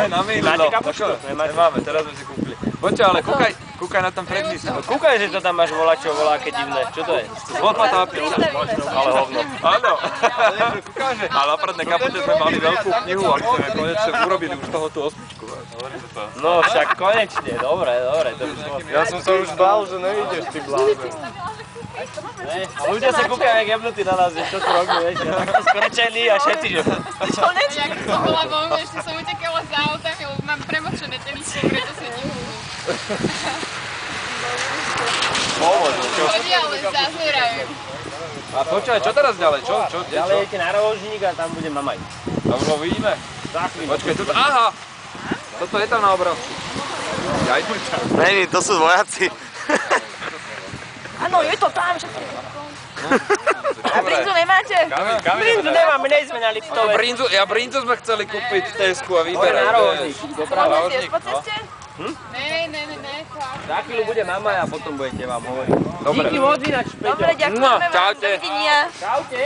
Na mýdlo. Máte kapučku? Nemáme, teraz sme si kúpili. Poďte, ale kúkaj na tam predný. Kúkaj, že to tam máš volačo, voláke divné. Čo to je? Lopatá pizza. Ale hovno. Áno. Ale na prednej kapute sme mali veľkú knihu a my sme konečne urobili už toho tú osmičku. No však konečne, dobre. Ja som sa už bál, že nevidíš, ty blázen. A ľudia sa kúkajú jak jebnutí na nás, že čo tu robí, vieš, ja takto skrčený a všetci, že... Konečne, ako som bola vonku, ešte som utekala za autami, lebo mám premočené teličko, preto sa nemôžu. Chodia, ale zazerajú. A počkaj, čo teraz ďalej? Čo? Ďalej idete na rožník a tam bude mamaj. A už ho vidíme? Počkaj, tuto, aha! Toto je tam na obrázku. Ja idem tam. Není, to sú vojaci. Áno, je to tam, že... A brinzu nemáte? Brinzu nemáme, nejsme na Liptove. Brinzu sme chceli kúpiť v Tesku a Poďme vyberať. na rožník. Môžete tiež po ceste? Ne. Za chvíľu bude mamaj a potom budete vám hovoriť. Dobre. Díky moc ináč, Peťo. Dobre, ďakujeme vám. čaute. Dovidenia. Čaute.